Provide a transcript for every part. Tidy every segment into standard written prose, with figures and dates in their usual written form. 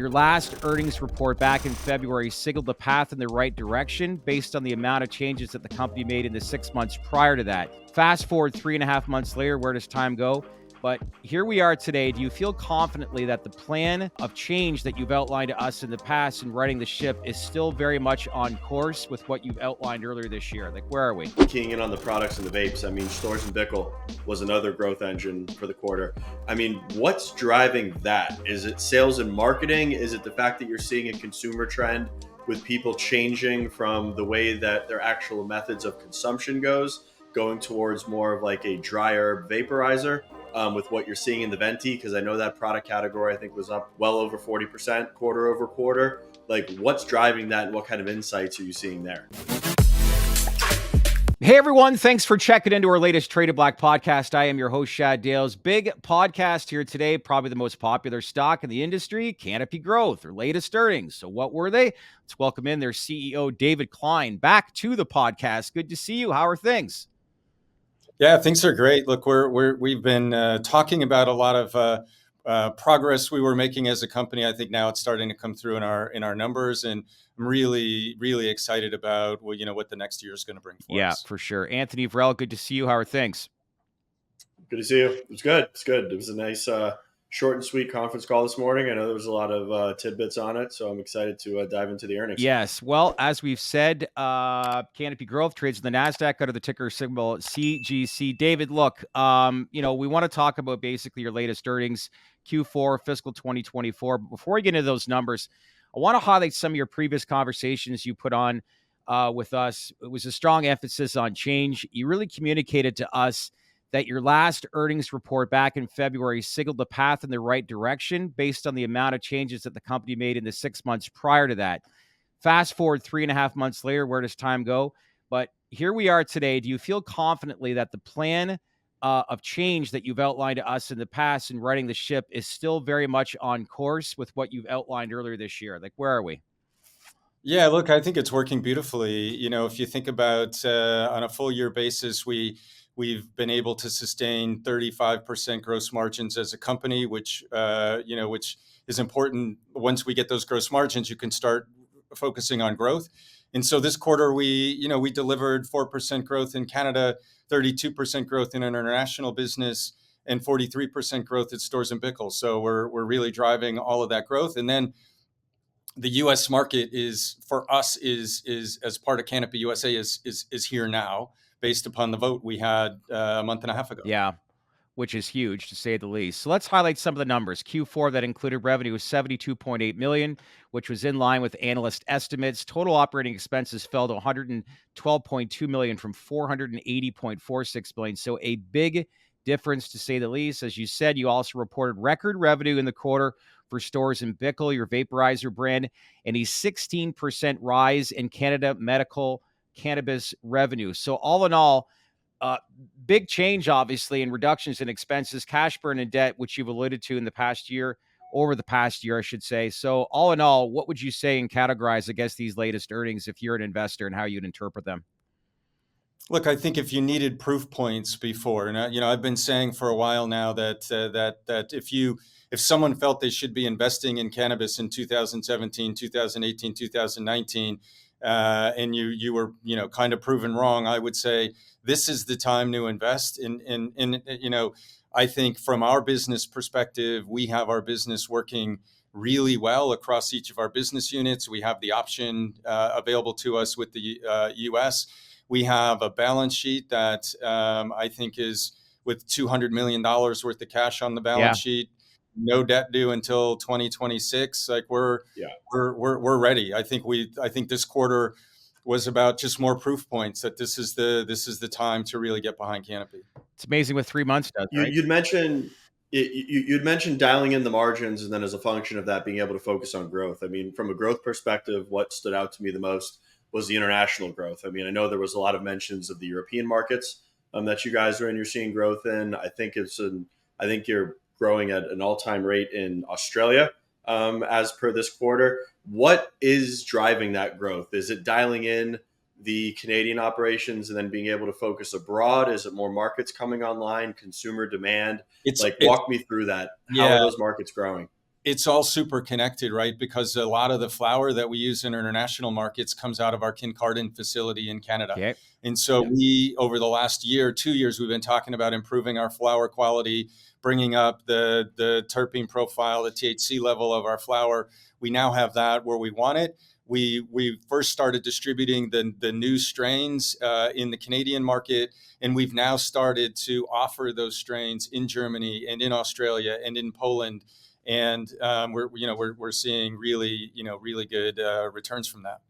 your last earnings report back in February signaled the path in the right direction based on the amount of changes that the company made in the 6 months prior to that. Fast forward 3.5 months later, where does time go? But here we are today. Do you feel confidently that the plan of change that you've outlined to us in the past in righting the ship is still very much on course with what you've outlined earlier this year? Like, where are we? Keying in on the products and the vapes, I mean, Storz and Bickel was another growth engine for the quarter. I mean, what's driving that? Is it sales and marketing? Is it the fact that you're seeing a consumer trend with people changing from the way that their actual methods of consumption going towards more of like a dry herb vaporizer? With what you're seeing in the venti, because I know that product category I think was up well over 40% quarter over quarter. Like, what's driving that and what kind of insights are you seeing there? Hey everyone, thanks for checking into our latest Traded Black podcast. I am your host, Shad Dales. Big podcast here today, probably the most popular stock in the industry, Canopy Growth, their latest earnings. So what were they? Let's welcome in their CEO, David Klien, back to the podcast. Good to see you. How are things? Yeah, things are great. Look, we've been talking about a lot of progress we were making as a company. I think now it's starting to come through in our numbers, and I'm really excited about what the next year is going to bring for us. Yeah, for sure. Anthony Varrell, good to see you. How are things? Good to see you. It's good. It was a nice short and sweet conference call this morning. I know there was a lot of tidbits on it, so I'm excited to dive into the earnings. Yes. Well, as we've said, Canopy Growth trades in the NASDAQ under the ticker symbol CGC. David, look, we want to talk about basically your latest earnings, Q4 fiscal 2024. But before we get into those numbers, I want to highlight some of your previous conversations you put on with us. It was a strong emphasis on change. You really communicated to us that your last earnings report back in February signaled the path in the right direction based on the amount of changes that the company made in the 6 months prior to that. Fast forward 3.5 months later, where does time go? But here we are today. Do you feel confidently that the plan of change that you've outlined to us in the past in righting the ship is still very much on course with what you've outlined earlier this year? Like, where are we? Yeah, look, I think it's working beautifully. If you think about on a full year basis, we've been able to sustain 35% gross margins as a company, which is important. Once we get those gross margins, you can start focusing on growth. And so this quarter, we delivered 4% growth in Canada, 32% growth in international business, and 43% growth at Storz and Bickel. So we're really driving all of that growth. And then the U.S. market is as part of Canopy USA is here now, based upon the vote we had a month and a half ago. Yeah, which is huge to say the least. So let's highlight some of the numbers. Q4 that included revenue was $72.8 million, which was in line with analyst estimates. Total operating expenses fell to $112.2 million from $480.46 million. So a big difference to say the least. As you said, you also reported record revenue in the quarter for Storz and Bickel, your vaporizer brand, and a 16% rise in Canada medical cannabis revenue. So all in all, big change, obviously, in reductions in expenses, cash burn, and debt, which you've alluded to over the past year, I should say. So all in all, what would you say and categorize, I guess, these latest earnings if you're an investor and how you'd interpret them? Look, I think if you needed proof points before, and I've been saying for a while now that if someone felt they should be investing in cannabis in 2017, 2018, 2019, and you were kind of proven wrong, I would say this is the time to invest in. I think from our business perspective, we have our business working really well across each of our business units. We have the option available to us with the U.S. We have a balance sheet that I think is with $200 million worth of cash on the balance sheet, no debt due until 2026. Like we're ready. I think this quarter was about just more proof points that this is the time to really get behind Canopy. It's amazing what 3 months does. Right? You'd mentioned dialing in the margins, and then as a function of that, being able to focus on growth. I mean, from a growth perspective, what stood out to me the most was the international growth. I mean, I know there was a lot of mentions of the European markets that you guys are in. You're seeing growth in. I think you're growing at an all-time rate in Australia as per this quarter. What is driving that growth? Is it dialing in the Canadian operations and then being able to focus abroad? Is it more markets coming online, consumer demand? Walk me through that. How are those markets growing? it's all super connected, right? Because a lot of the flour that we use in international markets comes out of our Kincardine facility in Canada. Okay. And so we, over the last year, 2 years, we've been talking about improving our flour quality, bringing up the terpene profile, the THC level of our flour. We now have that where we want it. We first started distributing the new strains in the Canadian market, and we've now started to offer those strains in Germany and in Australia and in Poland. And we're seeing really good returns from that.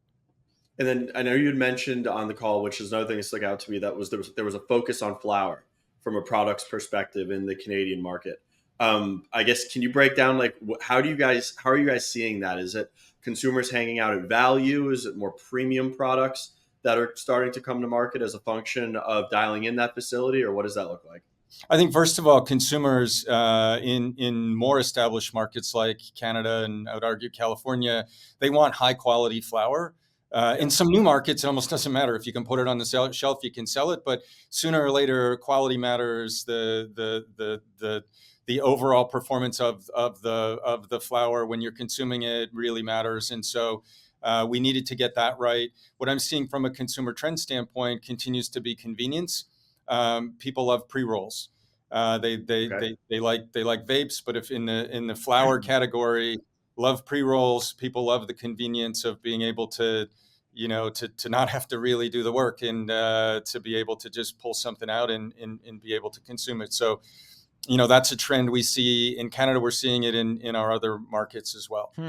And then I know you had mentioned on the call, which is another thing that stuck out to me, that there was a focus on flour from a products perspective in the Canadian market. I guess, can you break down, like, how are you guys seeing that? Is it consumers hanging out at value? Is it more premium products that are starting to come to market as a function of dialing in that facility, or what does that look like? I think, first of all, consumers in more established markets like Canada and I would argue California, they want high quality flour. In some new markets, it almost doesn't matter if you can put it on the shelf, you can sell it. But sooner or later, quality matters. The overall performance of the flour when you're consuming it really matters. And so we needed to get that right. What I'm seeing from a consumer trend standpoint continues to be convenience. People love pre-rolls. They like vapes, but if in the flour category, love pre-rolls. People love the convenience of being able to not have to really do the work and to be able to just pull something out and be able to consume it. So, that's a trend we see in Canada. We're seeing it in our other markets as well. Do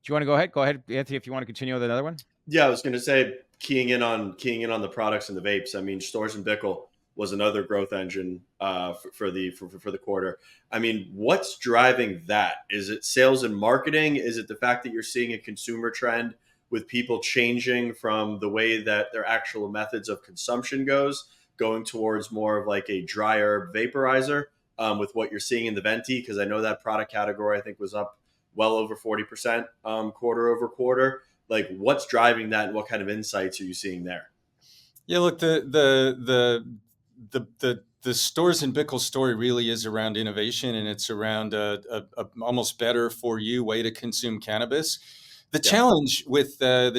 you want to go ahead? Go ahead, Anthony, if you want to continue with another one. Yeah, I was going to say, keying in on the products and the vapes. I mean, Storz & Bickel was another growth engine for the quarter. I mean, what's driving that? Is it sales and marketing? Is it the fact that you're seeing a consumer trend with people changing from the way that their actual methods of consumption going towards more of like a dry herb vaporizer with what you're seeing in the venti? Because I know that product category, I think, was up well over 40% quarter over quarter. Like, what's driving that, and what kind of insights are you seeing there? Yeah, look, the Storz & Bickel story really is around innovation, and it's around a almost better for you way to consume cannabis. The challenge with a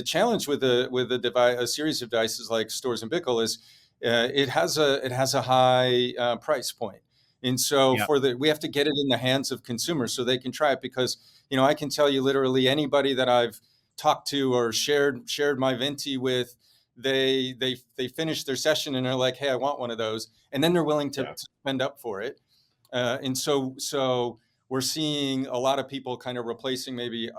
series of devices like Storz & Bickel is it has a high price point. And so we have to get it in the hands of consumers so they can try it, because I can tell you literally anybody that I've talked to or shared my venti with, they finish their session and they're like, hey, I want one of those, and then they're willing to spend up for it. And so we're seeing a lot of people kind of replacing maybe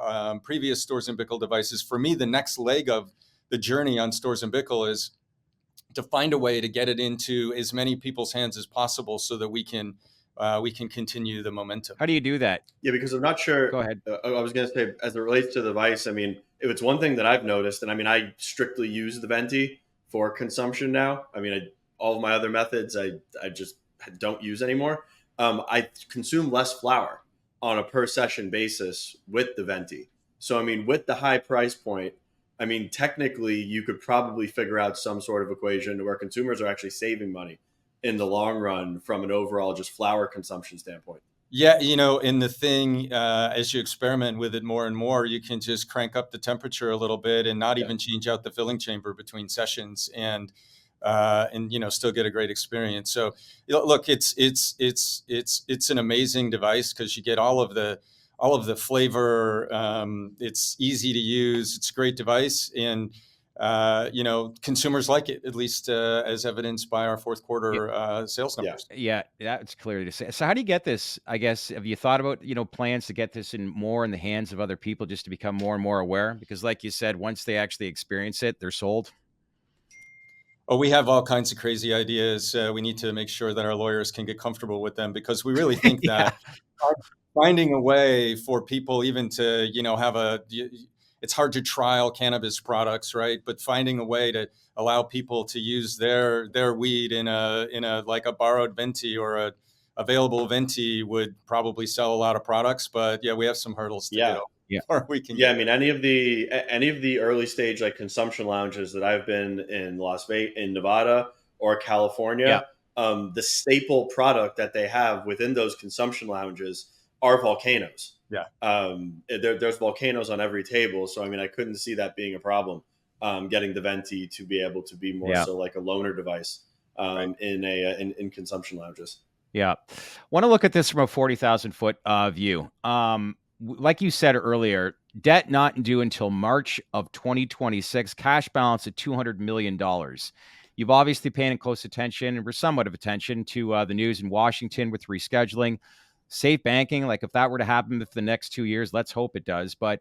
previous Storz & Bickel devices. For me, the next leg of the journey on Storz & Bickel is to find a way to get it into as many people's hands as possible so that we can continue the momentum. How do you do that? Yeah, because I'm not sure. Go ahead. I was going to say, as it relates to the device, I mean, if it's one thing that I've noticed, and I mean, I strictly use the venti for consumption now. I mean, all of my other methods, I just don't use anymore. I consume less flour on a per session basis with the venti. So, I mean, with the high price point, I mean, technically, you could probably figure out some sort of equation where consumers are actually saving money in the long run from an overall just flour consumption standpoint. Yeah, in the thing, as you experiment with it more and more, you can just crank up the temperature a little bit and not even change out the filling chamber between sessions, and still get a great experience. So, look, it's an amazing device because you get all of the flavor. It's easy to use. It's a great device, and consumers like it, at least as evidenced by our fourth quarter sales numbers. Yeah, that's clear to say. So how do you get this? I guess, have you thought about, plans to get this in the hands of other people just to become more and more aware? Because like you said, once they actually experience it, they're sold. Oh, we have all kinds of crazy ideas. We need to make sure that our lawyers can get comfortable with them, because we really think that finding a way for people even to, it's hard to trial cannabis products, right? But finding a way to allow people to use their weed in a like a borrowed venti or a available venti would probably sell a lot of products. But we have some hurdles to do. Or we can. Yeah, I mean, any of the early stage like consumption lounges that I've been in Las Vegas, in Nevada, or California, the staple product that they have within those consumption lounges are volcanoes. Yeah. There's volcanoes on every table. So, I mean, I couldn't see that being a problem, getting the Venti to be able to be more so like a loaner device in consumption lounges. Yeah. Want to look at this from a 40,000 foot view. Like you said earlier, debt not due until March of 2026, cash balance at $200 million. You've obviously paying close attention, or somewhat of attention, to the news in Washington with rescheduling, safe banking. Like if that were to happen for the next 2 years, let's hope it does. But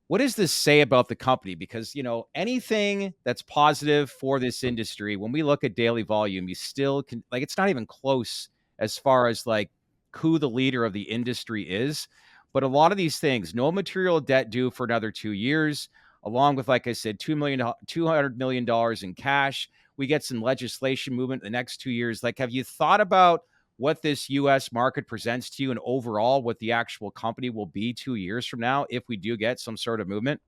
what does this say about the company? Because, anything that's positive for this industry, when we look at daily volume, you still can, like, it's not even close as far as like who the leader of the industry is. But a lot of these things, no material debt due for another 2 years, along with, like I said, $200 million in cash. We get some legislation movement in the next 2 years. Like, have you thought about what this US market presents to you and overall what the actual company will be 2 years from now if we do get some sort of movement?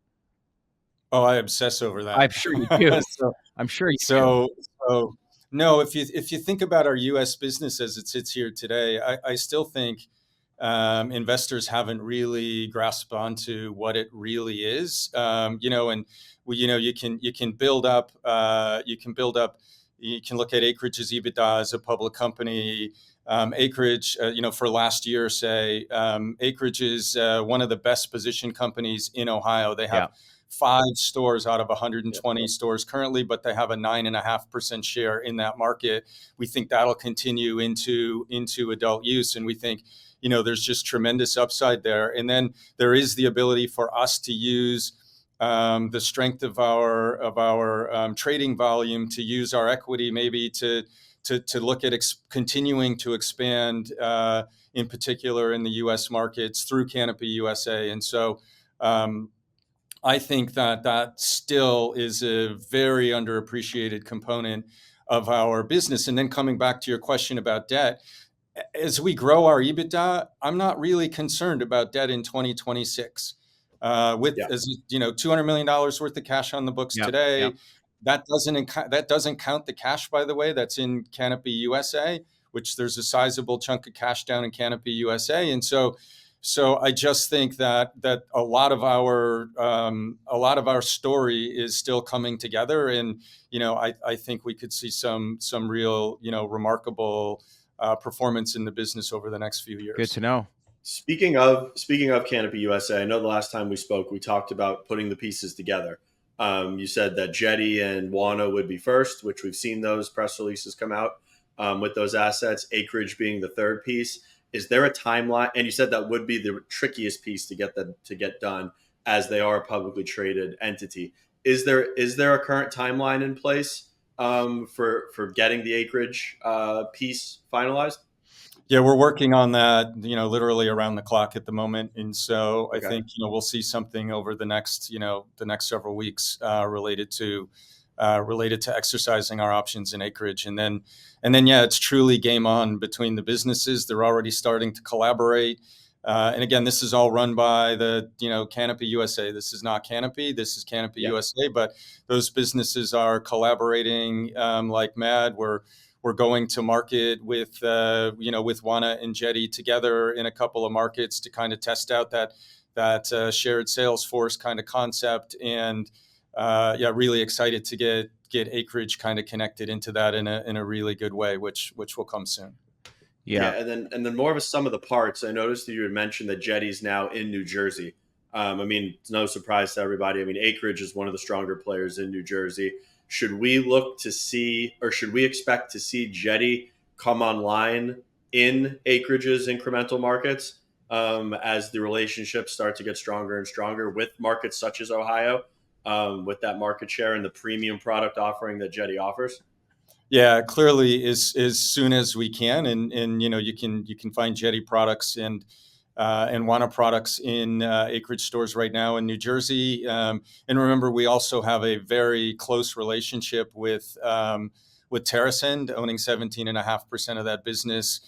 Oh, I obsess over I'm that. sure you do. so, I'm sure you do. so no, if you think about our U.S. business as it sits here today, I still think investors haven't really grasped onto what it really is. And you can build up, you can look at Acreage's EBITDA as a public company. Acreage, for last year, say, Acreage is one of the best positioned companies in Ohio. They have 5 stores out of 120 stores currently, but they have a 9.5% share in that market. We think that'll continue into adult use, and we think there's just tremendous upside there. And then there is the ability for us to use the strength of our trading volume to use our equity maybe to look at continuing to expand, in particular in the U.S. markets through Canopy USA. And so I think that still is a very underappreciated component of our business. And then coming back to your question about debt, as we grow our EBITDA, I'm not really concerned about debt in 2026. As $200 million worth of cash on the books today. That doesn't count the cash, by the way, that's in Canopy USA, which there's a sizable chunk of cash down in Canopy USA. And so I just think that a lot of our story is still coming together, and I think we could see some real remarkable performance in the business over the next few years. Good to know. Speaking of Canopy USA, I know the last time we spoke, we talked about putting the pieces together. You said that Jetty and Wana would be first, which we've seen those press releases come out with those assets. Acreage being the third piece. Is there a timeline? And you said that would be the trickiest piece to get done, as they are a publicly traded entity. Is there a current timeline in place for getting the Acreage piece finalized? Yeah, we're working on that, literally around the clock at the moment. And so I think, we'll see something over the next several weeks related to exercising our options in Acreage. And then, it's truly game on between the businesses. They're already starting to collaborate. And again, this is all run by the, Canopy USA. This is not Canopy. This is Canopy USA. But those businesses are collaborating like mad. We're going to market with Wana and Jetty together in a couple of markets to kind of test out that shared sales force kind of concept. And really excited to get Acreage kind of connected into that in a really good way, which will come soon. Yeah, and then more of a sum of the parts. I noticed that you had mentioned that Jetty's now in New Jersey. It's no surprise to everybody. Acreage is one of the stronger players in New Jersey. Should we look to see, or should we expect to see Jetty come online in Acreage's incremental markets as the relationships start to get stronger and stronger with markets such as Ohio, with that market share and the premium product offering that Jetty offers? Yeah, clearly as soon as we can, and you can find Jetty products and Wana products in Acreage stores right now in New Jersey. And remember, we also have a very close relationship with TerrAscend, owning 17.5% of that business,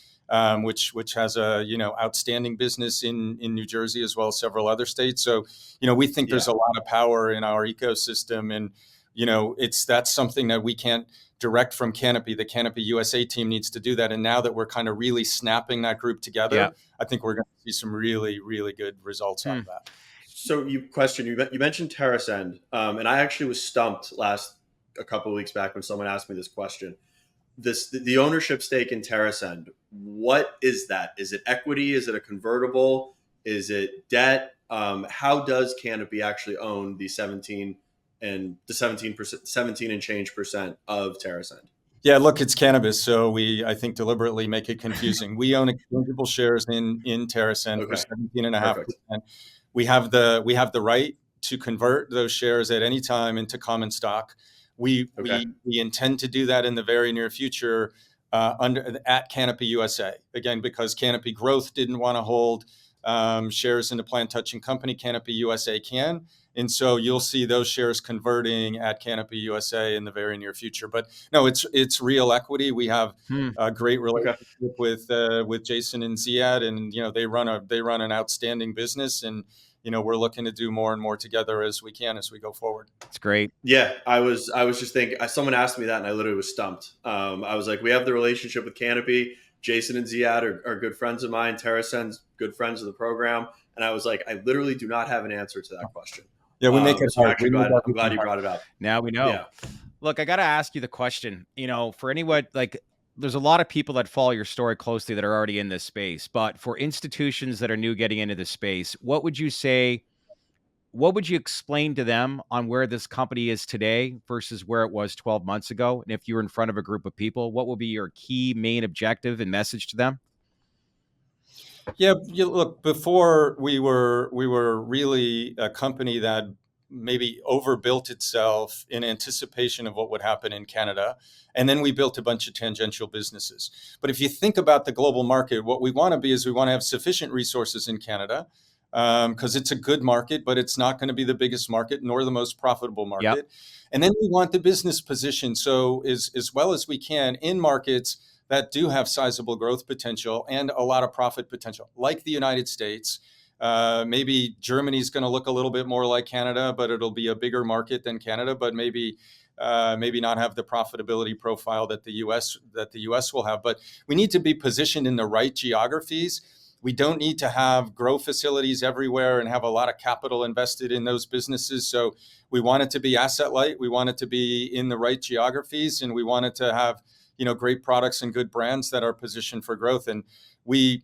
which has a outstanding business in New Jersey as well as several other states. So we think there's a lot of power in our ecosystem, and that's something that we can't direct from Canopy. The Canopy USA team needs to do that. And now that we're kind of really snapping that group together, I think we're going to see some really, really good results out of that. So you mentioned TerraSend, and I actually was stumped a couple of weeks back when someone asked me this question. The ownership stake in TerraSend, what is that? Is it equity? Is it a convertible? Is it debt? How does Canopy actually own the 17 and change percent of TerraSend? Yeah, look, it's cannabis, so I think, deliberately make it confusing. We own exchangeable shares in TerraSend for 17.5%. We have the right to convert those shares at any time into common stock. We intend to do that in the very near future at Canopy USA. Again, because Canopy Growth didn't want to hold shares in the plant touching company, Canopy USA can. And so you'll see those shares converting at Canopy USA in the very near future. But no, it's real equity. We have a great relationship with Jason and Ziad, and they run an outstanding business, and we're looking to do more and more together as we go forward. It's great. Yeah, I was just thinking. Someone asked me that, and I literally was stumped. I was like, we have the relationship with Canopy. Jason and Ziad are good friends of mine. TerraSend's good friends of the program, and I was like, I literally do not have an answer to that question. Yeah, we make it hard. I'm glad you brought it up. Now we know. Yeah. Look, I got to ask you the question, for anyone, there's a lot of people that follow your story closely that are already in this space, but for institutions that are new getting into this space, what would you explain to them on where this company is today versus where it was 12 months ago? And if you were in front of a group of people, what will be your key main objective and message to them? Yeah, look, before we were really a company that maybe overbuilt itself in anticipation of what would happen in Canada. And then we built a bunch of tangential businesses. But if you think about the global market, what we want to be is we want to have sufficient resources in Canada because it's a good market, but it's not going to be the biggest market nor the most profitable market. Yep. And then we want the business position so as well as we can in markets that do have sizable growth potential and a lot of profit potential, like the United States. Maybe Germany's going to look a little bit more like Canada, but it'll be a bigger market than Canada, but maybe not have the profitability profile that the US will have. But we need to be positioned in the right geographies. We don't need to have grow facilities everywhere and have a lot of capital invested in those businesses. So we want it to be asset light. We want it to be in the right geographies, and we want it to have great products and good brands that are positioned for growth. And we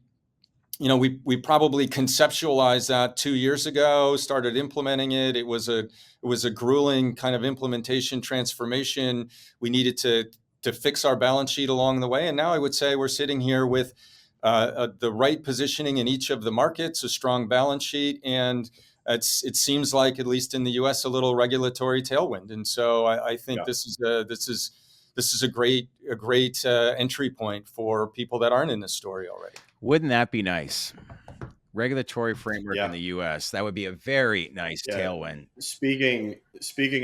probably conceptualized that 2 years ago, started implementing it. It was a grueling kind of implementation transformation. We needed to fix our balance sheet along the way. And now I would say we're sitting here with the right positioning in each of the markets, a strong balance sheet, and it seems like, at least in the US, a little regulatory tailwind. And so I think this is a great entry point for people that aren't in this story already. Wouldn't that be nice? Regulatory framework in the U.S. That would be a very nice tailwind. Speaking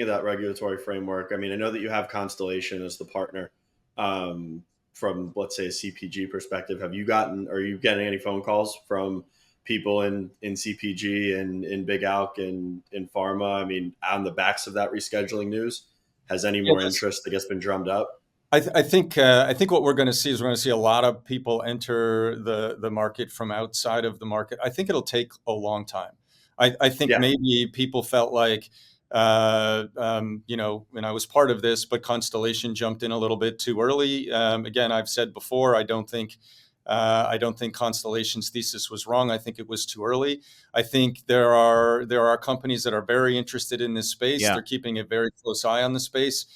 of that regulatory framework, I mean, I know that you have Constellation as the partner. From, let's say, a CPG perspective, are you getting any phone calls from people in CPG and in Big Alc and in pharma? I mean, on the backs of that rescheduling news, has any more interest, I guess, been drummed up? I think what we're going to see is a lot of people enter the market from outside of the market. I think it'll take a long time. I think maybe people felt like, and I was part of this, but Constellation jumped in a little bit too early. Again, I've said before, I don't think Constellation's thesis was wrong. I think it was too early. I think there are companies that are very interested in this space. Yeah. They're keeping a very close eye on the space.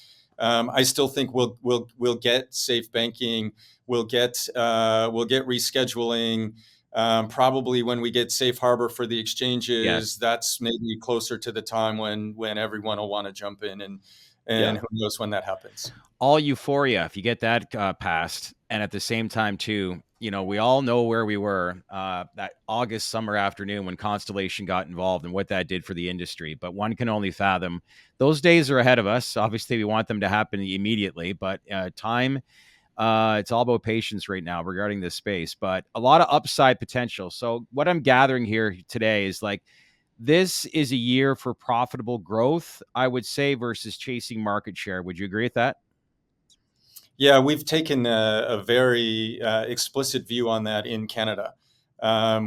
I still think we'll get safe banking. We'll get rescheduling. Probably when we get safe harbor for the exchanges, that's maybe closer to the time when everyone will want to jump in, and who knows when that happens. All euphoria if you get that passed, and at the same time too, we all know where we were that August summer afternoon when Constellation got involved and what that did for the industry. But one can only fathom those days are ahead of us. Obviously, we want them to happen immediately, but time. It's all about patience right now regarding this space, but a lot of upside potential. So what I'm gathering here today is this is a year for profitable growth, I would say, versus chasing market share. Would you agree with that? Yeah, we've taken a very explicit view on that in Canada.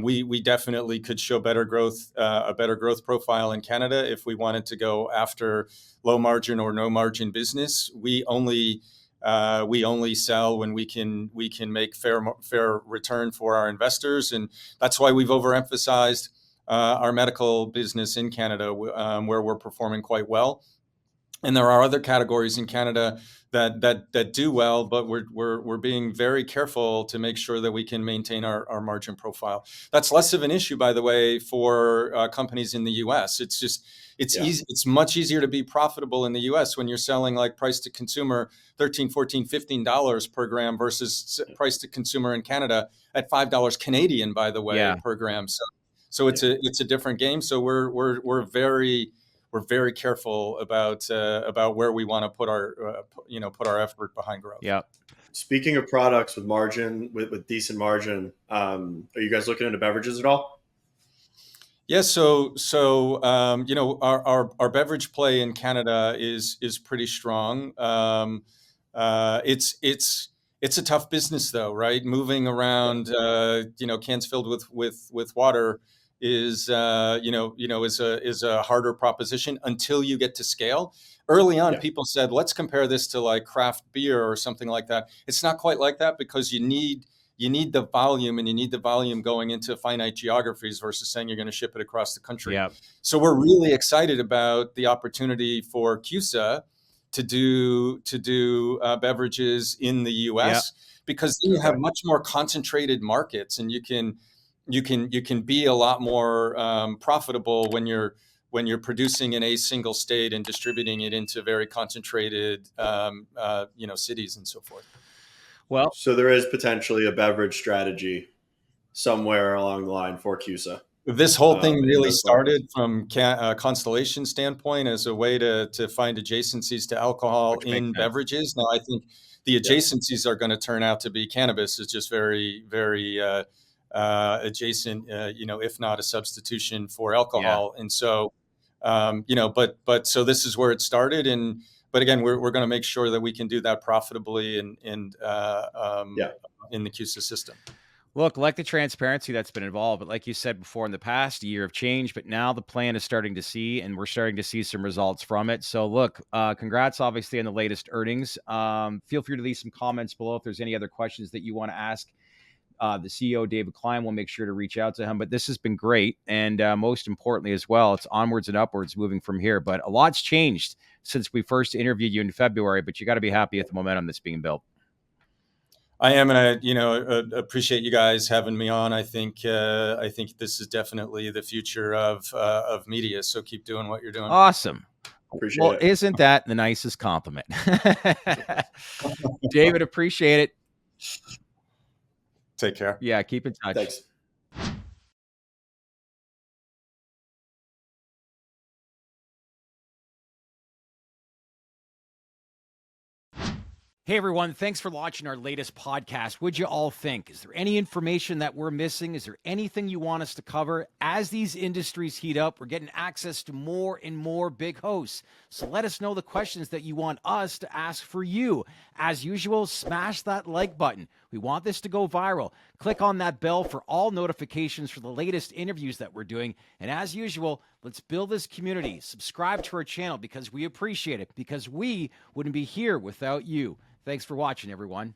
We definitely could show better growth, a better growth profile in Canada if we wanted to go after low margin or no margin business. We only sell when we can make fair return for our investors, and that's why we've overemphasized our medical business in Canada, where we're performing quite well. And there are other categories in Canada that do well, but we're being very careful to make sure that we can maintain our margin profile. That's less of an issue, by the way, for companies in the U.S. It's easy. It's much easier to be profitable in the U.S. when you're selling like price to consumer $13, $14, $15 per gram versus price to consumer in Canada at $5 Canadian, by the way, per gram. So it's a different game. So we're very careful about where we want to put our effort behind growth. Yeah. Speaking of products with margin, with decent margin, are you guys looking into beverages at all? Yeah, so our beverage play in Canada is pretty strong. It's a tough business though, right? Moving around, cans filled with water is a harder proposition until you get to scale. Early on, people said, let's compare this to like craft beer or something like that. It's not quite like that because you need the volume, and you need the volume going into finite geographies versus saying you're going to ship it across the country. Yeah. So we're really excited about the opportunity for CUSA to do beverages in the U.S. because then you have much more concentrated markets, and you can be a lot more profitable when you're producing in a single state and distributing it into very concentrated cities and so forth. Well, so there is potentially a beverage strategy somewhere along the line for CUSA. This whole thing really started from a Constellation standpoint as a way to find adjacencies to alcohol in beverages. Now, I think the adjacencies are going to turn out to be cannabis is just very, very adjacent, if not a substitution for alcohol. And so, but so this is where it started. But again, we're going to make sure that we can do that profitably in the CUSA system. Look, like the transparency that's been involved, but like you said before, in the past, a year of change, but now the plan is starting to see, and we're starting to see some results from it. So look, congrats, obviously, on the latest earnings. Feel free to leave some comments below if there's any other questions that you want to ask the CEO, David Klien. We'll make sure to reach out to him. But this has been great. And most importantly as well, it's onwards and upwards moving from here. But a lot's changed since we first interviewed you in February, but you got to be happy at the momentum that's being built. I am, and I appreciate you guys having me on. I think this is definitely the future of media. So keep doing what you're doing. Awesome. Appreciate it. Isn't that the nicest compliment? David, appreciate it. Take care. Yeah, keep in touch. Thanks. Hey everyone, thanks for watching our latest podcast. What'd you all think? Is there any information that we're missing? Is there anything you want us to cover? As these industries heat up, we're getting access to more and more big hosts. So let us know the questions that you want us to ask for you. As usual, smash that like button. We want this to go viral. Click on that bell for all notifications for the latest interviews that we're doing. And as usual, let's build this community. Subscribe to our channel because we appreciate it, because we wouldn't be here without you. Thanks for watching, everyone.